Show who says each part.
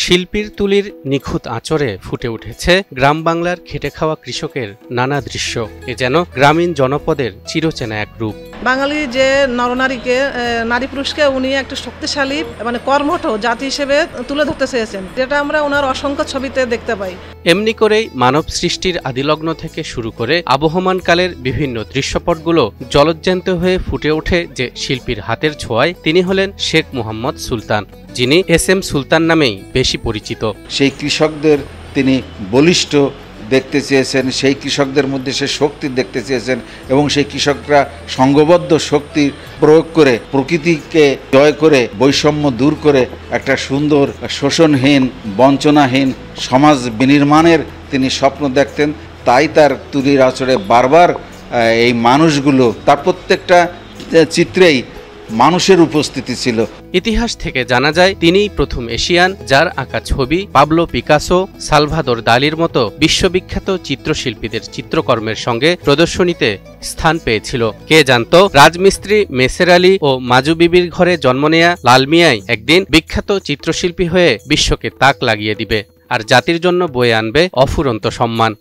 Speaker 1: শিল্পীর তুলির নিখুঁত আঁচড়ে ফুটে উঠেছে গ্রাম বাংলার খেটে খাওয়া কৃষকের নানা দৃশ্য। এ যেন গ্রামীণ জনপদের চিরচেনা এক রূপ।
Speaker 2: বাঙালি যে নরনারীকে নারী পুরুষকে উনি একটা শক্তিশালী কর্মঠ জাতি হিসেবে তুলে ধরতে চেয়েছেন, যেটা আমরা ওনার অসংখ্য ছবিতে দেখতে পাই।
Speaker 1: এমনি করেই মানব সৃষ্টির আদিলগ্ন থেকে শুরু করে আবহমানকালের বিভিন্ন দৃশ্যপটগুলো জলজ্যান্ত হয়ে ফুটে ওঠে যে শিল্পীর হাতের ছোঁয়ায়, তিনি হলেন শেখ মুহাম্মদ সুলতান, যিনি এস.এম. সুলতান নামেই বেশি পরিচিত।
Speaker 3: সেই কৃষকদের তিনি বলিষ্ঠ দেখতে চেয়েছেন, সেই কৃষকদের মধ্যে সে শক্তি দেখতে চেয়েছেন এবং সেই কৃষকরা সংঘবদ্ধ শক্তি প্রয়োগ করে প্রকৃতিকে জয় করে বৈষম্য দূর করে একটা সুন্দর শোষণহীন বঞ্চনাহীন সমাজ বিনির্মাণের তিনি স্বপ্ন দেখতেন। তাই তার তুলির আঁচড়ে বারবার এই মানুষগুলো, তার প্রত্যেকটা চিত্রেই মানুষের উপস্থিতি ছিল।
Speaker 1: ইতিহাস থেকে জানা যায় তিনিই প্রথম এশিয়ান যার আঁকা ছবি পাবলো পিকাসো, সালভাদর দালির মতো বিশ্ববিখ্যাত চিত্রশিল্পীদের চিত্রকর্মের সঙ্গে প্রদর্শনীতে স্থান পেয়েছিল। কে জানত রাজমিস্ত্রি মেসের আলী ও মাজু বিবির ঘরে জন্ম নেয়া লাল মিয়াই একদিন বিখ্যাত চিত্রশিল্পী হয়ে বিশ্বকে তাক লাগিয়ে দিবে আর জাতির জন্য বয়ে আনবে অফুরন্ত সম্মান।